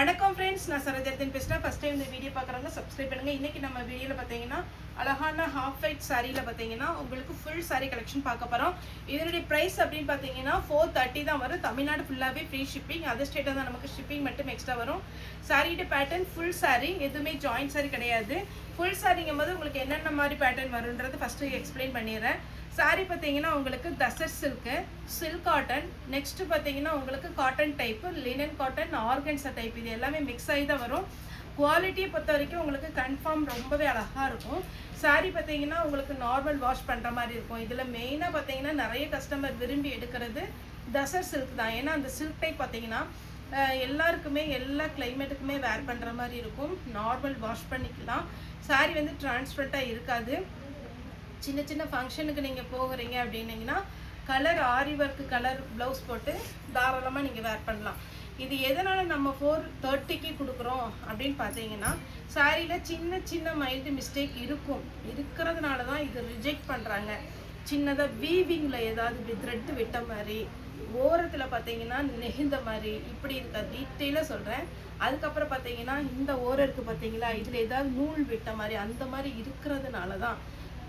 வணக்கம் ஃப்ரெண்ட்ஸ், நான் சரோஜர்தன் பேசுகிறேன். ஃபஸ்ட் டைம் இந்த வீடியோ பார்க்குறவங்க சப்ஸ்கிரைப் பண்ணுங்கள். இன்றைக்கி நம்ம வீடியோவில் பார்த்தீங்கன்னா அழகான ஹாஃப் ஒயிட் சாரியில் பார்த்தீங்கன்னா உங்களுக்கு ஃபுல் சாரீ கலெக்ஷன் பார்க்க போகிறோம். இதனுடைய ப்ரைஸ் அப்படின்னு பார்த்தீங்கன்னா 430 தான் வரும். தமிழ்நாடு ஃபுல்லாகவே ஃப்ரீ ஷிப்பிங். அதர் ஸ்டேட்டாக தான் நமக்கு ஷிப்பிங் மட்டும் எக்ஸ்ட்ரா வரும். சாரியோட பேட்டர்ன் ஃபுல் சாரீ, எதுவுமே ஜாயிண்ட் சாரீ கிடையாது. ஃபுல் சாரிங்கும் போது உங்களுக்கு என்னென்ன மாதிரி பேட்டர்ன் வருன்றது ஃபஸ்ட்டு எக்ஸ்பிளைன் பண்ணிடுறேன். சாரி பார்த்தீங்கன்னா உங்களுக்கு tussar silk, silk cotton, next பார்த்தீங்கன்னா உங்களுக்கு cotton type, linen cotton, organza type, இது எல்லாமே மிக்ஸ் ஆகி தான் வரும். குவாலிட்டியை பொறுத்த வரைக்கும் உங்களுக்கு கன்ஃபார்ம் ரொம்பவே அழகாக இருக்கும். சாரி பார்த்தீங்கன்னா உங்களுக்கு நார்மல் வாஷ் பண்ணுற மாதிரி இருக்கும். இதில் மெயினாக பார்த்தீங்கன்னா நிறைய கஸ்டமர் விரும்பி எடுக்கிறது தசர் சில்க் தான். ஏன்னா அந்த சில்க் டைப் பார்த்தீங்கன்னா எல்லாருக்குமே எல்லா கிளைமேட்டுக்குமே வேர் பண்ணுற மாதிரி இருக்கும். நார்மல் வாஷ் பண்ணிக்கலாம். சாரி வந்து டிரான்ஸ்பரண்ட்டாக இருக்காது. சின்ன சின்ன ஃபங்க்ஷனுக்கு நீங்கள் போகிறீங்க அப்படின்னீங்கன்னா கலர் ஆரி ஒர்க்கு கலர் ப்ளவுஸ் போட்டு தாராளமாக நீங்கள் வேர் பண்ணலாம். இது எதனால் நம்ம 430க்கு கொடுக்குறோம் அப்படின்னு பார்த்தீங்கன்னா சாரியில் சின்ன சின்ன மைல்டு மிஸ்டேக் இருக்கிறதுனால தான் இது ரிஜெக்ட் பண்ணுறாங்க. சின்னதாக வீவிங்கில் ஏதாவது த்ரெட்டு விட்ட மாதிரி, ஓரத்தில் பார்த்தீங்கன்னா நெகிழ்ந்த மாதிரி இப்படி இருக்க டீட்டெயிலாக சொல்கிறேன். அதுக்கப்புறம் பார்த்தீங்கன்னா இந்த ஓரம் இருக்குது பார்த்தீங்களா, இதில் ஏதாவது நூல் விட்ட மாதிரி அந்த மாதிரி இருக்கிறதுனால தான்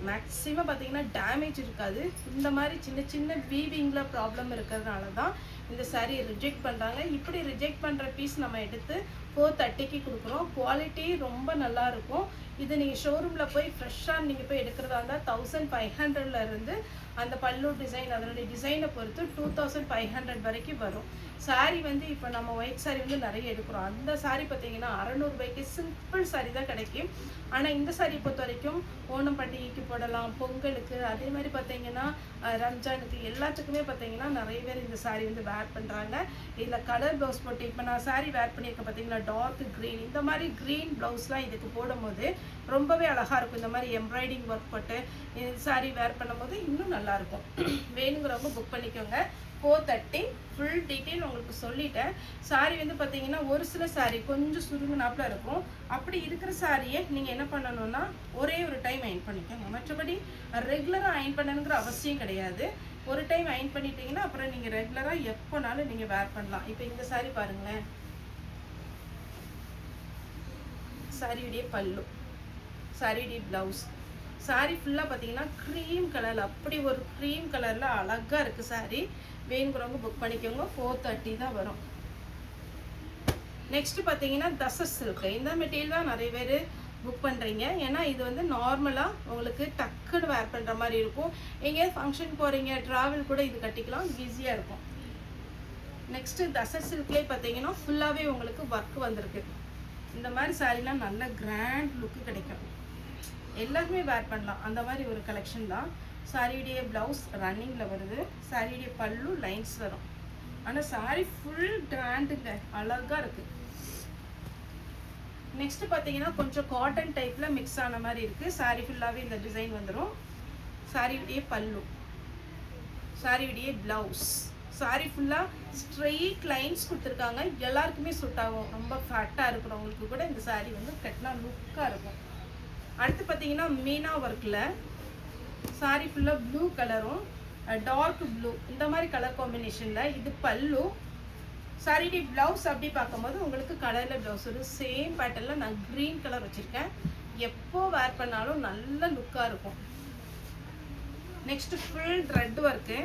மேக்ஸிமம் பார்த்தீங்கன்னா டேமேஜ் இருக்காது. இந்த மாதிரி சின்ன சின்ன வீவிங்கில் ப்ராப்ளம் இருக்கிறதுனால தான் இந்த சாரீ ரிஜெக்ட் பண்ணுறாங்க. இப்படி ரிஜெக்ட் பண்ணுற பீஸ் நம்ம எடுத்து 430க்கு கொடுக்குறோம். குவாலிட்டி ரொம்ப நல்லாயிருக்கும். இது நீங்கள் ஷோரூமில் போய் ஃப்ரெஷ்ஷாக நீங்கள் போய் எடுக்கிறதா இருந்தால் 1500 அந்த பல்லு டிசைன் அதனுடைய டிசைனை பொறுத்து 2500 வரைக்கும் வரும். சாரீ வந்து இப்போ நம்ம ஒயிட் சாரீ வந்து நிறைய எடுக்கிறோம். அந்த சாரீ பார்த்தீங்கன்னா 600 சிம்பிள் சாரீ தான் கிடைக்கும். ஆனால் இந்த சாரீ பொறுத்த வரைக்கும் ஓணம் பண்டிகைக்கு போடலாம், பொங்கலுக்கு, அதே மாதிரி பார்த்தீங்கன்னா ரம்ஜானுக்கு, எல்லாத்துக்குமே பார்த்தீங்கன்னா நிறைய பேர் இந்த சாரீ வந்து வேர் பண்ணுறாங்க. இதில் கலர் ப்ளவுஸ் போட்டு இப்போ நான் சாரீ வேர் பண்ணியிருக்கேன் பார்த்தீங்கன்னா டார்க் க்ரீன், இந்த மாதிரி க்ரீன் ப்ளவுஸ்லாம் இதுக்கு போடும்போது ரொம்பவே அழகாக இருக்கும். இந்த மாதிரி எம்ப்ராய்டிங் ஒர்க் போட்டு சாரீ வேர் பண்ணும்போது இன்னும் நல்லாயிருக்கும். வேணுங்கிறவங்க புக் பண்ணிக்கோங்க. 430 ஃபுல் டீட்டெயில் உங்களுக்கு சொல்லிட்டேன். சாரீ வந்து பார்த்தீங்கன்னா ஒரு சில சாரீ கொஞ்சம் சுருங்கினாப்பில் இருக்கும். அப்படி இருக்கிற சாரியை நீங்கள் என்ன பண்ணணும்னா ஒரே ஒரு டைம் அயன் பண்ணிக்கோங்க. மற்றபடி ரெகுலராக அயன் பண்ணணுங்கிற அவசியம் கிடையாது. ஒரு டைம் அயன் பண்ணிட்டீங்கன்னா அப்புறம் நீங்கள் ரெகுலராக எப்போனாலும் நீங்கள் வேர் பண்ணலாம். இப்போ இந்த சாரீ பாருங்களேன், சாரியுடைய பல்லு, சாரியுடைய ப்ளவுஸ், சாரீ ஃபுல்லாக பார்த்தீங்கன்னா க்ரீம் கலரில், அப்படி ஒரு க்ரீம் கலரில் அழகாக இருக்குது சாரீ. வேணுங்கிறவங்க புக் பண்ணிக்கோங்க. 430 தான் வரும். நெக்ஸ்ட்டு பார்த்தீங்கன்னா தசர் சில்க். இந்த மெட்டீரியல் தான் நிறைய பேர் புக் பண்ணுறீங்க. ஏன்னா இது வந்து நார்மலாக உங்களுக்கு டக்குன்னு வேர் பண்ணுற மாதிரி இருக்கும். எங்கேயாவது ஃபங்க்ஷன் போகிறீங்க, ட்ராவல் கூட இது கட்டிக்கலாம், ஈஸியாக இருக்கும். நெக்ஸ்ட்டு தசர் சில்க்லேயே பார்த்தீங்கன்னா ஃபுல்லாகவே உங்களுக்கு ஒர்க் வந்திருக்கு. இந்த மாதிரி சாரீலாம் நல்ல கிராண்ட் லுக்கு கிடைக்கும். எல்லாருமே வேர் பண்ணலாம், அந்த மாதிரி ஒரு கலெக்ஷன் தான். சாரியுடைய ப்ளவுஸ் ரன்னிங்கில் வருது. சாரியுடைய பல்லு லைன்ஸ் வரும். ஆனால் சாரி ஃபுல் கிராண்டுங்க, அழகாக இருக்குது. நெக்ஸ்ட்டு பார்த்தீங்கன்னா கொஞ்சம் காட்டன் டைப்பில் மிக்ஸ் ஆன மாதிரி இருக்குது. சாரி ஃபுல்லாகவே இந்த டிசைன் வந்துடும். சாரியுடைய பல்லு, சாரியுடைய ப்ளவுஸ், சாரி ஃபுல்லாக ஸ்ட்ரெயிட் லைன்ஸ் கொடுத்துருக்காங்க. எல்லாருக்குமே சூட் ஆகும். ரொம்ப ஃபேட்டாக இருக்கிறவங்களுக்கு கூட இந்த சாரி வந்து கட்டினா லுக்காக இருக்கும். அடுத்து பார்த்தீங்கன்னா மீனா ஒர்க்கில் சாரி ஃபுல்லாக ப்ளூ கலரும் டார்க் ப்ளூ இந்த மாதிரி கலர் காம்பினேஷனில் இது பல்லு. சாரியுடைய ப்ளவுஸ் அப்படி பார்க்கும்போது உங்களுக்கு கலரில் ப்ளவுஸ் ஒரு சேம் பேட்டர்னில் நான் க்ரீன் கலர் வச்சுருக்கேன். எப்போ வேர் பண்ணாலும் நல்ல லுக்காக இருக்கும். Next full thread work.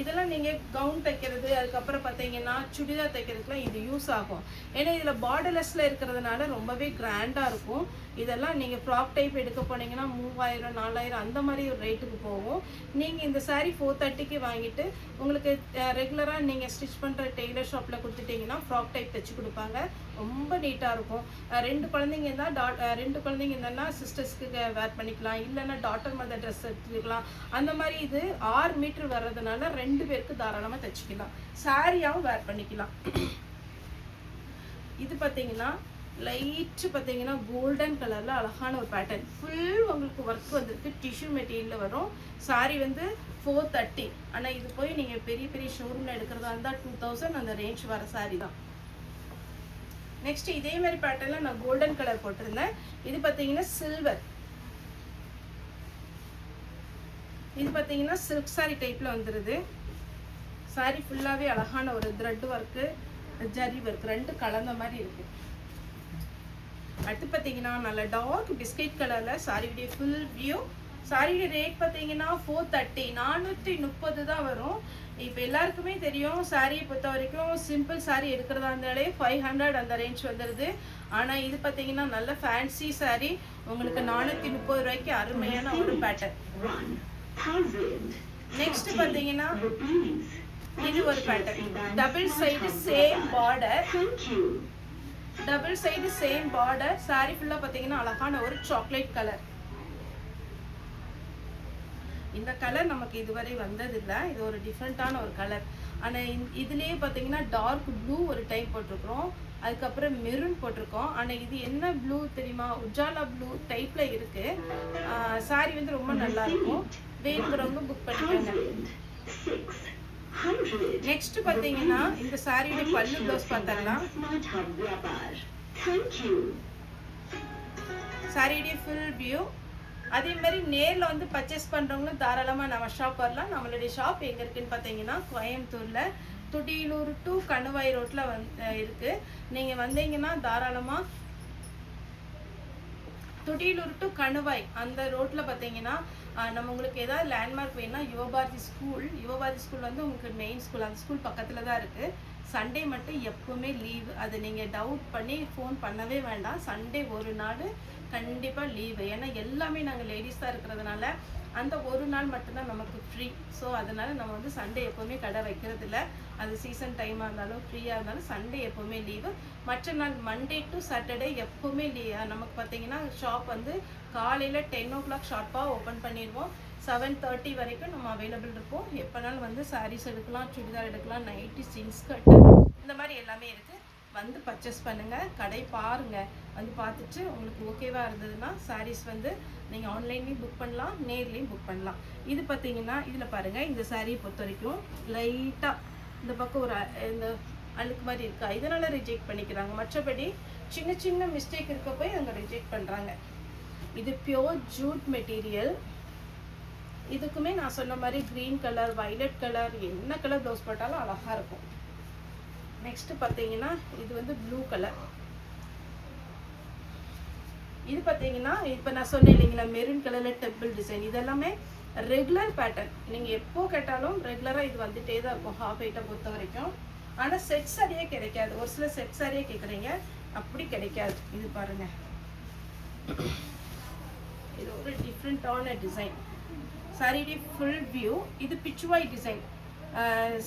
இதெல்லாம் நீங்கள் கவுன் தைக்கிறது, அதுக்கப்புறம் பார்த்தீங்கன்னா சுடிதார் தைக்கிறதுக்குலாம் இது யூஸ் ஆகும். ஏன்னா இதில் பார்டர்லெஸில் இருக்கிறதுனால ரொம்பவே கிராண்டாக இருக்கும். இதெல்லாம் நீங்கள் ஃப்ராக் டைப் எடுக்க போனீங்கன்னா 3000 4000 அந்த மாதிரி ஒரு ரேட்டுக்கு போகும். நீங்கள் இந்த சாரீ 430க்கு வாங்கிட்டு உங்களுக்கு ரெகுலராக நீங்கள் ஸ்டிச் பண்ணுற டெய்லர் ஷாப்பில் கொடுத்துட்டிங்கன்னா ஃப்ராக் டைப் தைச்சி கொடுப்பாங்க. ரொம்ப நீட்டாக இருக்கும். 2 குழந்தைங்க இருந்தால் 2 குழந்தைங்க இருந்தோன்னா சிஸ்டர்ஸ்க்கு வேர் பண்ணிக்கலாம், இல்லைன்னா டாட்டர் மதர் ட்ரெஸ் எடுத்துக்கலாம். அந்த மாதிரி இது 6 மீட்டர் வர்றதுனால 2 பேருக்கு தாராளமாக தைச்சிக்கலாம். சாரியாகவும் வேர் பண்ணிக்கலாம். இது பார்த்தீங்கன்னா லைட்டு பார்த்தீங்கன்னா கோல்டன் கலரில் அழகான ஒரு பேட்டர்ன். ஃபுல் உங்களுக்கு ஒர்க் வந்துருக்கு. டிஷ்யூ மெட்டீரியலில் வரும். சாரீ வந்து 430. ஆனால் இது போய் நீங்கள் பெரிய பெரிய ஷோரூமில் எடுக்கிறதா இருந்தால் 2000 அந்த ரேஞ்ச் வர சாரீ தான். நெக்ஸ்ட் இதே மாதிரி பேட்டர்னில் நான் கோல்டன் கலர் போட்டிருந்தேன். இது பார்த்தீங்கன்னா சில்வர். இது பார்த்தீங்கன்னா சில்க் சாரீ டைப்பில் வந்துடுது. சாரீ ஃபுல்லாகவே அழகான ஒரு த்ரெட் ஒர்க்கு, ஜரி ஒர்க் ரெண்டு கலந்த மாதிரி இருக்கு. அடுத்து பார்த்தீங்கன்னா நல்ல டார்க் பிஸ்கெட் கலர்ல சாரியுடைய ஃபுல் வியூ. சாரியுடைய ரேட் பார்த்தீங்கன்னா 430 430 தான் வரும். இப்போ எல்லாருக்குமே தெரியும் சாரியை பொறுத்த வரைக்கும் சிம்பிள் சாரி எடுக்கிறதா இருந்தாலே 500 அந்த ரேஞ்ச் வந்துடுது. ஆனால் இது பார்த்தீங்கன்னா நல்ல ஃபேன்சி சாரி, உங்களுக்கு 430 ரூபாய்க்கு அருமையான ஒரு பேட்டர்ன். நெக்ஸ்ட் பார்த்தீங்கன்னா இது ஒரு pattern, double side same border, double side same border. Sorry ஃபுல்லாக பார்த்தீங்கன்னா அழகான ஒரு சாக்லேட் கலர். இந்த கலர் நமக்கு இதுவரை வந்ததில்லை, இது ஒரு டிஃப்ரெண்ட்டான ஒரு கலர். ஆனால் இதுலேயே பார்த்தீங்கன்னா டார்க் ப்ளூ ஒரு டைப் போட்டிருக்கிறோம், அதுக்கப்புறம் மெரூன் போட்டிருக்கோம். ஆனால் இது என்ன ப்ளூ தெரியுமா, உஜாலா ப்ளூ டைப்பில் இருக்குது. சாரி வந்து ரொம்ப நல்லா இருக்கும், வேணுங்கிறவங்க புக் பண்ணிக்கோங்க. நெக்ஸ்ட் பார்த்தீங்கன்னா இந்த சாரியோட பல்லு ப்ளவுஸ் பார்த்தரலாம். சாரியோடைய ஃபுல் வியூ. அதே மாதிரி நேரில் வந்து பர்ச்சேஸ் பண்ணுறவங்களும் தாராளமாக நம்ம ஷாப் வரலாம். நம்மளுடைய ஷாப் எங்கே இருக்குதுன்னு பார்த்தீங்கன்னா கோயம்புத்தூரில் துடியலூர் டு கணுவாய் ரோட்டில் இருக்குது. நீங்கள் வந்தீங்கன்னா தாராளமாக துடியலூர் டு கணுவாய் அந்த ரோட்டில் பார்த்தீங்கன்னா நம்ம உங்களுக்கு ஏதாவது லேண்ட்மார்க் வேணும்னா யுவபாரதி ஸ்கூல் வந்து உங்களுக்கு மெயின் ஸ்கூல், அந்த ஸ்கூல் பக்கத்தில் தான் இருக்குது. சண்டே மட்டும் எப்போவுமே லீவ், அது நீங்கள் டவுட் பண்ணி ஃபோன் பண்ணவே வேண்டாம். சண்டே ஒரு நாள் கண்டிப்பாக லீவு, ஏன்னா எல்லாமே நாங்கள் லேடிஸ் தான் இருக்கிறதுனால அந்த ஒரு நாள் மட்டும்தான் நமக்கு ஃப்ரீ. ஸோ அதனால் நம்ம வந்து சண்டே எப்போவுமே கடை வைக்கிறது இல்லை. அது சீசன் டைமாக இருந்தாலும் ஃப்ரீயாக இருந்தாலும் சண்டே எப்போவுமே லீவு. மற்ற நாள் மண்டே டு சாட்டர்டே எப்போவுமே நமக்கு பார்த்தீங்கன்னா ஷாப் வந்து காலையில் 10 o'clock ஷார்ப்பாக ஓப்பன் பண்ணிடுவோம். 7:30 வரைக்கும் நம்ம அவைலபிள் இருப்போம். எப்போனாலும் வந்து சாரீஸ் எடுக்கலாம், சுடிதார் எடுக்கலாம், நைட்டி, ஜீன்ஸ் கட்டு, இந்த மாதிரி எல்லாமே இருக்குது. வந்து பர்ச்சேஸ் பண்ணுங்கள், கடை பாருங்கள், வந்து பார்த்துட்டு உங்களுக்கு ஓகேவாக இருந்ததுன்னா சாரீஸ் வந்து நீங்கள் ஆன்லைன்லேயும் புக் பண்ணலாம், நேர்லேயும் புக் பண்ணலாம். இது பார்த்தீங்கன்னா இதில் பாருங்கள், இந்த சாரியை பொறுத்த வரைக்கும் லைட்டாக இந்த பக்கம் ஒரு இந்த அழுக்கு மாதிரி இருக்கா, இதனால் ரிஜெக்ட் பண்ணிக்கிறாங்க. மற்றபடி சின்ன சின்ன மிஸ்டேக் இருக்க போய் அங்கே ரிஜெக்ட் பண்ணுறாங்க. இது பியோர் ஜூட் மெட்டீரியல். இதுக்குமே நான் சொன்ன மாதிரி க்ரீன் கலர், வைலட் கலர், என்ன கலர் ப்ளவுஸ் போட்டாலும் அழகாக இருக்கும். நெக்ஸ்ட் பார்த்தீங்கன்னா இது வந்து ப்ளூ கலர். இது பார்த்தீங்கன்னா இப்போ நான் சொன்னேன் இல்லைங்களா மெரூன் கலரில் டெம்பிள் டிசைன், இதெல்லாமே ரெகுலர் பேட்டர்ன். நீங்கள் எப்போ கேட்டாலும் ரெகுலராக இது வந்துட்டே தான் இருக்கும் ஹாஃப் ஐட்டை பொறுத்த வரைக்கும். ஆனால் செட் சாரியே கிடைக்காது. ஒரு சில செட் சாரியே கேட்குறீங்க, அப்படி கிடைக்காது. இது பாருங்கள், இது ஒரு டிஃப்ரெண்ட்டான டிசைன். சாரியுடைய ஃபுல் வியூ. இது பிச்சுவாய் டிசைன்.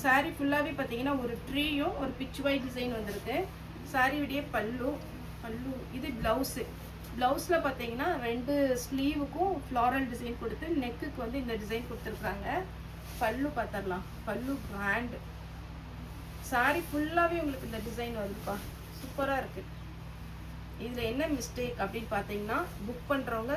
சாரி ஃபுல்லாகவே பார்த்தீங்கன்னா ஒரு ட்ரீயும் ஒரு பிச்சுவாய் டிசைன் வந்திருக்கு. சாரியுடைய பல்லு. இது ப்ளவுஸில் பார்த்தீங்கன்னா 2 ஸ்லீவுக்கும் ஃப்ளாரல் டிசைன் கொடுத்து நெக்குக்கு வந்து இந்த டிசைன் கொடுத்துருக்காங்க. பல்லு பார்த்துடலாம், பல்லு கிராண்டு. சாரி ஃபுல்லாகவே உங்களுக்கு இந்த டிசைன் வருதுப்பா, சூப்பராக இருக்குது. இதில் என்ன மிஸ்டேக் அப்படின்னு பார்த்தீங்கன்னா புக் பண்ணுறவங்க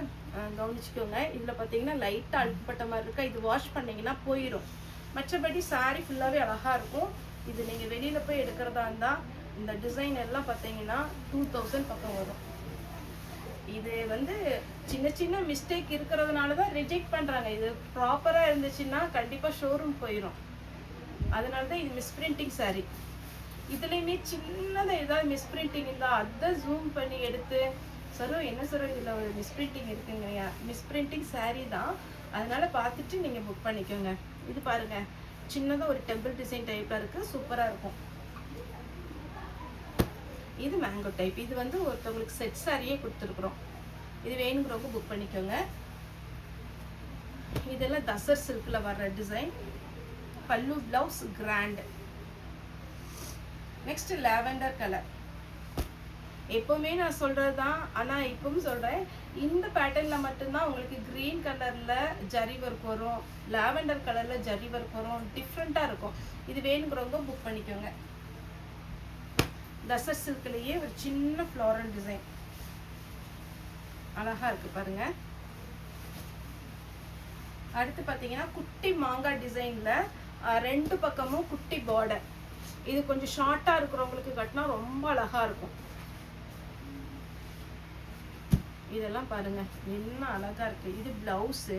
கவனிச்சுக்கோங்க. இதில் பார்த்தீங்கன்னா லைட்டாக அழுக்கப்பட்ட மாதிரி இருக்கா, இது வாஷ் பண்ணிங்கன்னா போயிடும். மற்றபடி சாரி ஃபுல்லாகவே அழகாக இருக்கும். இது நீங்கள் வெளியில் போய் எடுக்கிறதா இருந்தால் இந்த டிசைன் எல்லாம் பார்த்தீங்கன்னா 2000 பக்கம் வரும். இது வந்து சின்ன சின்ன மிஸ்டேக் இருக்கிறதுனால தான் ரிஜெக்ட் பண்ணுறாங்க. இது ப்ராப்பராக இருந்துச்சுன்னா கண்டிப்பாக ஷோரூம் போயிடும். அதனால தான் இது மிஸ்பிரிண்டிங் சாரி. இதுலேயுமே சின்னதாக ஏதாவது மிஸ்பிரிண்டிங் இருந்தால் அதை ஜூம் பண்ணி எடுத்து சரோ என்ன சரோ இதில் ஒரு மிஸ்பிரிண்டிங் இருக்குங்க, மிஸ்பிரிண்டிங் சாரீ தான், அதனால பார்த்துட்டு நீங்கள் புக் பண்ணிக்கோங்க. இது பாருங்கள், சின்னதாக ஒரு டெம்பிள் டிசைன் டைப்பில் இருக்குது, சூப்பராக இருக்கும். இது மேங்கோ டைப். இது வந்து ஒருத்தவங்களுக்கு செட் சாரியே கொடுத்துருக்குறோம். இது வேணுங்கிறவங்க புக் பண்ணிக்கோங்க. இதெல்லாம் தசர் சில்கில் வர்ற டிசைன். பல்லு blouse grand. Next lavender colour. எப்போவுமே நான் சொல்கிறது தான், ஆனால் இப்பவும் சொல்கிறேன், இந்த பேட்டர்னில் மட்டும்தான் உங்களுக்கு க்ரீன் கலரில் ஜரி ஒர்க் வரும், லாவெண்டர் கலரில் ஜரி ஒர்க் வரும், டிஃப்ரெண்ட்டாக இருக்கும். இது வேணுங்கிறவங்க புக் பண்ணிக்கோங்க. தசர் சில்க்லேயே ஒரு சின்ன ஃப்ளாரல் டிசைன் அழகாக இருக்குது பாருங்கள். அடுத்து பார்த்தீங்கன்னா குட்டி மாங்காய் டிசைனில் 2 பக்கமும் குட்டி பார்டர். இது கொஞ்சம் ஷார்ட்டாக இருக்கிறவங்களுக்கு கட்டினா ரொம்ப அழகாக இருக்கும். இதெல்லாம் பாருங்க என்ன அழகா இருக்கு. இது பிளவுஸு.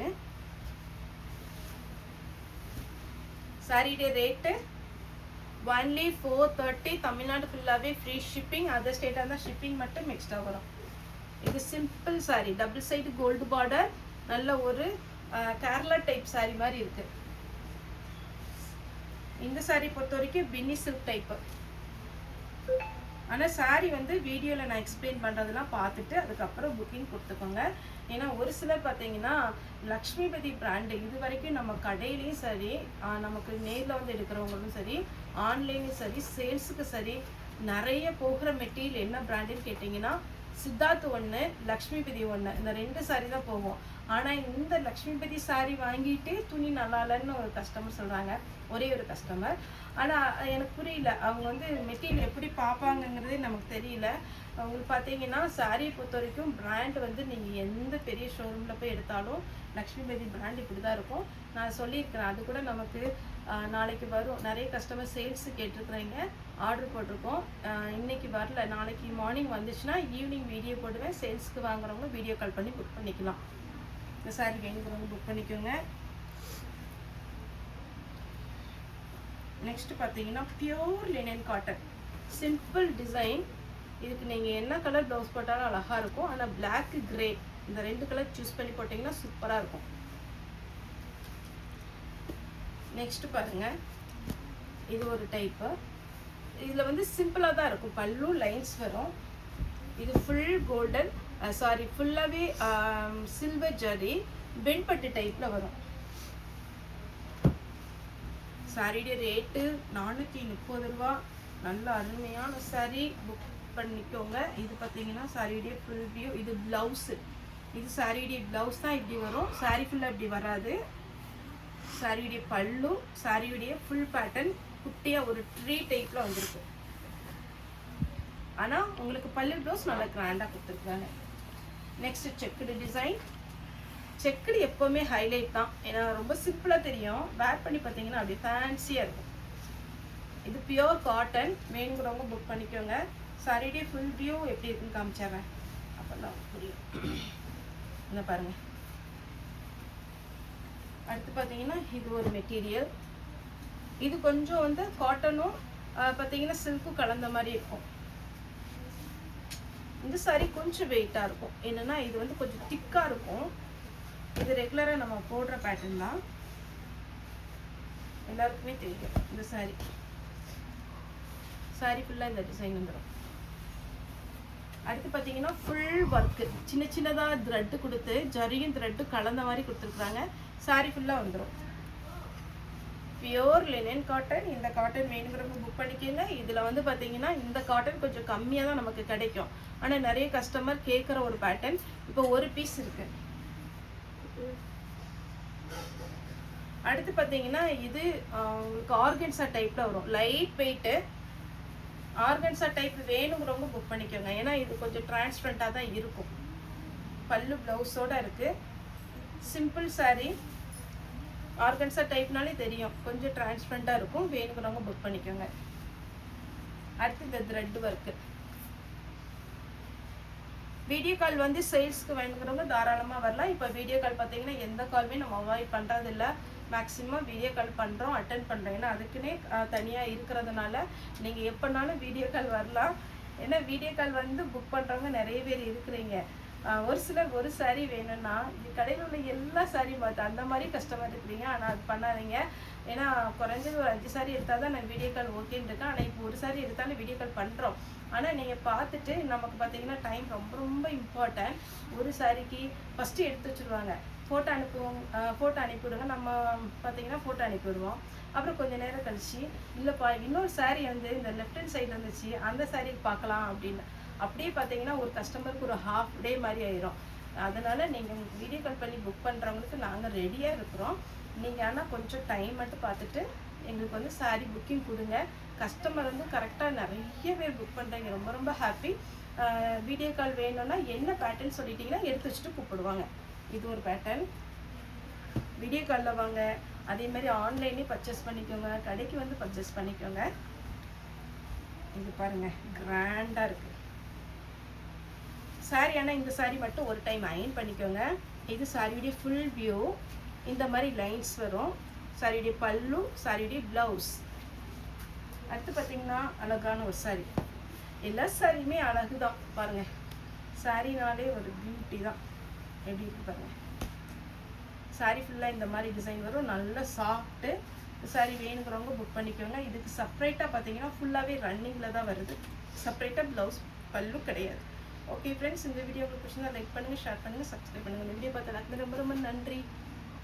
சாரியுடைய ரேட்டு ஒன்லி 430. தமிழ்நாடு ஃபுல்லாகவே ஃப்ரீ ஷிப்பிங். அதர் ஸ்டேட்டாக இருந்தால் ஷிப்பிங் மட்டும் எக்ஸ்ட்ரா வரும். இது simple sari, double side gold border, நல்ல ஒரு கேரளா டைப் சாரீ மாதிரி இருக்கு. இந்த சாரீ பொறுத்த வரைக்கும் பின்னி சில்க் டைப்பு. ஆனால் சாரீ வந்து வீடியோவில் நான் எக்ஸ்பிளைன் பண்ணுறதெல்லாம் பார்த்துட்டு அதுக்கப்புறம் புக்கிங் கொடுத்துக்கோங்க. ஏன்னா ஒரு சிலர் பார்த்தீங்கன்னா லக்ஷ்மிபதி பிராண்டு இது வரைக்கும் நம்ம கடையிலையும் சரி, நமக்கு நேரில் வந்து எடுக்கிறவங்களும் சரி, ஆன்லைனும் சரி, சேல்ஸுக்கு சரி, நிறைய போகிற மெட்டீரியல் என்ன பிராண்டுன்னு கேட்டிங்கன்னா சித்தார்த் ஒன்று, லக்ஷ்மிபதி ஒன்று, இந்த 2 சாரீ தான் போகும். ஆனால் இந்த லக்ஷ்மிபதி சாரீ வாங்கிட்டு துணி நல்லா இல்லைன்னு ஒரு கஸ்டமர் சொல்கிறாங்க, ஒரே ஒரு கஸ்டமர். ஆனால் எனக்கு புரியல, அவங்க வந்து மெட்டீரியல் எப்படி பார்ப்பாங்கங்கிறதே நமக்கு தெரியல. அவங்களுக்கு பார்த்தீங்கன்னா சாரியை பொறுத்த வரைக்கும் பிராண்ட் வந்து நீங்கள் எந்த பெரிய ஷோரூமில் போய் எடுத்தாலும் லக்ஷ்மிபதி பிராண்ட் இப்படி தான் இருக்கும். நான் சொல்லியிருக்கிறேன், அது கூட நமக்கு நாளைக்கு வரும். நிறைய கஸ்டமர் சேல்ஸு கேட்டிருக்குறீங்க, ஆர்டர் போட்டிருக்கோம். இன்றைக்கி வரல, நாளைக்கு மார்னிங் வந்துச்சுன்னா ஈவினிங் வீடியோ போடுவேன். சேல்ஸுக்கு வாங்குறவங்க வீடியோ கால் பண்ணி புக் பண்ணிக்கலாம். இந்த சாரி வேணுங்கிறவங்க புக் பண்ணிக்கோங்க. நெக்ஸ்ட் பார்த்தீங்கன்னா pure linen cotton, simple design. இதுக்கு நீங்கள் என்ன கலர் ப்ளவுஸ் போட்டாலும் அழகாக இருக்கும். ஆனால் பிளாக் கிரே இந்த 2 கலர் சூஸ் பண்ணி போட்டிங்கன்னா சூப்பராக இருக்கும். நெக்ஸ்ட் பாருங்க, இது ஒரு டைப்பு. இதில் வந்து சிம்பிளாக தான் இருக்கும், பல்லு லைன்ஸ் வரும். இது ஃபுல் கோல்டன், சாரி ஃபுல்லாகவே சில்வர் ஜரி வெண்பட்டு டைப்பில் வரும். சாரியுடைய ரேட்டு 430 ரூபா. நல்ல அருமையான சாரி, புக் பண்ணிக்கோங்க. இது பார்த்தீங்கன்னா சாரியுடைய ஃபுல் வியூ. இது ப்ளவுஸு, இது சாரியுடைய ப்ளவுஸ் தான் இப்படி வரும். சாரி ஃபுல்லாக இப்படி வராது. சாரியுடைய பல்லு, சாரியுடைய ஃபுல் பேட்டர்ன் குட்டியாக ஒரு ட்ரீ டைப்பில் வந்திருக்கு. ஆனால் உங்களுக்கு பல்லு ப்ளவுஸ் நல்லா கிராண்டாக கொடுத்துருக்காங்க. Next checked design. செக்குடு எப்போவுமே ஹைலைட் தான், ஏன்னா ரொம்ப சிம்பிளாக தெரியும். வேர் பண்ணி பார்த்தீங்கன்னா அப்படியே ஃபேன்சியாக இருக்கும். இது பியோர் காட்டன், வேணுங்கிறவங்க புக் பண்ணிக்கோங்க. சாரியுடைய ஃபுல் வியூ எப்படி இருக்குன்னு காமிச்சிடுறேன், அப்போ தான் புரியும். என்ன பாருங்கள். அடுத்து பார்த்தீங்கன்னா இது ஒரு மெட்டீரியல். இது கொஞ்சம் வந்து காட்டனும் பார்த்தீங்கன்னா சில்க்கும் கலந்த மாதிரி இருக்கும். இந்த சாரி கொஞ்சம் வெயிட்டாக இருக்கும், என்னென்னா இது வந்து கொஞ்சம் திக்காக இருக்கும். இது ரெகுலராக நம்ம போடுற பேட்டர்ன் தான், எல்லாருக்குமே தெரியும். இந்த சாரி ஃபுல்லாக இந்த டிசைன் வந்துடும். அடுத்து பார்த்தீங்கன்னா ஃபுல் ஒர்க்கு, சின்ன சின்னதாக த்ரெட்டு கொடுத்து ஜரியும் த்ரெட்டு கலந்த மாதிரி கொடுத்துருக்குறாங்க. சாரி ஃபுல்லாக வந்துடும். Pure linen cotton. இந்த காட்டன் வேணுங்கிறவங்க புக் பண்ணிக்கோங்க. இதில் வந்து பார்த்தீங்கன்னா இந்த காட்டன் கொஞ்சம் கம்மியாக தான் நமக்கு கிடைக்கும். ஆனால் நிறைய கஸ்டமர் கேட்குற ஒரு பேட்டர்ன். இப்போ ஒரு பீஸ் இருக்கு. அடுத்து பார்த்தீங்கன்னா இது உங்களுக்கு ஆர்கன்சா டைப்பில் வரும், லைட் வெயிட்டு. ஆர்கன்சா டைப் வேணுங்கிறவங்க புக் பண்ணிக்கோங்க, ஏன்னா இது கொஞ்சம் டிரான்ஸ்பரண்ட்டாக தான் இருக்கும். பல்லு ப்ளவுஸோடு இருக்குது. சிம்பிள் சாரீ, ஆர்கன்சா டைப்னாலே தெரியும், கொஞ்சம் டிரான்ஸ்பரண்ட்டாக இருக்கும். வேணுங்கிறவங்க புக் பண்ணிக்கோங்க. அடுத்து இந்த த்ரெட் ஒர்க்கு. வீடியோ கால் வந்து சேல்ஸ்க்கு வேணுங்கிறவங்க தாராளமாக வரலாம். இப்போ வீடியோ கால் பார்த்தீங்கன்னா எந்த காலுமே நம்ம அவாய்ட் பண்ணுறதில்ல. மேக்ஸிமம் வீடியோ கால் பண்ணுறோம், அட்டன் பண்ணுறோம். ஏன்னா அதுக்குன்னே தனியாக இருக்கிறதுனால நீங்கள் எப்போனாலும் வீடியோ கால் வரலாம். ஏன்னா வீடியோ கால் வந்து புக் பண்ணுறவங்க நிறைய பேர் இருக்கிறீங்க. ஒரு சிலர் ஒரு சாரீ வேணும்னா இது கடையில் உள்ள எல்லா சாரியும் பார்த்து அந்த மாதிரி கஸ்டமர் இருக்கிறீங்க. ஆனால் அது பண்ணாதீங்க. ஏன்னா குறைஞ்சது ஒரு 5 சாரீ எடுத்தால் தான் நான் வீடியோ கால் ஓகேன்னு இருக்கேன். ஆனால் இப்போ ஒரு சாரீ எடுத்தாலும் வீடியோ கால் பண்ணுறோம். ஆனால் நீங்கள் பார்த்துட்டு நமக்கு பார்த்தீங்கன்னா டைம் ரொம்ப ரொம்ப இம்பார்ட்டன்ட். ஒரு சாரிக்கு ஃபஸ்ட்டு எடுத்து வச்சுருவாங்க, ஃபோட்டோ அனுப்பிவிடுங்க. நம்ம பார்த்தீங்கன்னா ஃபோட்டோ அனுப்பிவிடுவோம். அப்புறம் கொஞ்சம் நேரம் கழிச்சு இல்லைப்பா இன்னொரு சாரீ வந்து இந்த லெஃப்ட் ஹேண்ட் சைடு இருந்துச்சு, அந்த சாரீக்கு பார்க்கலாம் அப்படின்னு. அப்படியே பார்த்தீங்கன்னா ஒரு கஸ்டமருக்கு ஒரு ஹாஃப் டே மாதிரி ஆயிரும். அதனால் நீங்கள் வீடியோ கால் பண்ணி புக் பண்ணுறவங்களுக்கு நாங்கள் ரெடியாக இருக்கிறோம். நீங்கள் ஆனால் கொஞ்சம் டைம் மட்டும் பார்த்துட்டு எங்களுக்கு வந்து சாரீ புக்கிங் கொடுங்க. கஸ்டமர் வந்து கரெக்டாக நிறைய பேர் புக் பண்ணுறீங்க, ரொம்ப ரொம்ப ஹாப்பி. வீடியோ கால் வேணும்னா என்ன பேட்டர்ன் சொல்லிட்டீங்கன்னா எடுத்து வச்சுட்டு கூப்பிடுவாங்க. இது ஒரு பேட்டர்ன். வீடியோ காலில் வாங்க, அதே மாதிரி ஆன்லைன்லேயே பர்ச்சேஸ் பண்ணிக்கோங்க, கடைக்கு வந்து பர்ச்சேஸ் பண்ணிக்கோங்க. இது பாருங்கள், கிராண்டாக இருக்குது சாரி. ஆனால் இந்த சாரி மட்டும் ஒரு டைம் அயன் பண்ணிக்கோங்க. இது சாரியுடைய ஃபுல் வியூ. இந்த மாதிரி லைன்ஸ் வரும். சாரியுடைய பல்லு, சாரியுடைய ப்ளவுஸ். அடுத்து பார்த்தீங்கன்னா அழகான ஒரு saree. எல்லா சாரியுமே அழகு தான் பாருங்க. சாரினாலே ஒரு பியூட்டி தான். எப்படி இருக்கு பாருங்க. சாரி ஃபுல்லாக இந்த மாதிரி டிசைன் வரும். நல்ல சாஃப்ட்டு. சாரி வேணுங்கிறவங்க புக் பண்ணிக்கோங்க. இதுக்கு செப்பரேட்டாக பார்த்தீங்கன்னா ஃபுல்லாகவே ரன்னிங்கில் தான் வருது. செப்பரேட்டாக ப்ளவுஸ் பல்லு கிடையாது. ஓகே ஃப்ரெண்ட்ஸ், இந்த வீடியோ உங்களுக்கு பிடிச்சிருந்தா லைக் பண்ணுங்கள், ஷேர் பண்ணுங்கள், சப்ஸ்கிரைப் பண்ணுங்கள். இந்த வீடியோ பார்த்து ரொம்ப ரொம்ப நன்றி.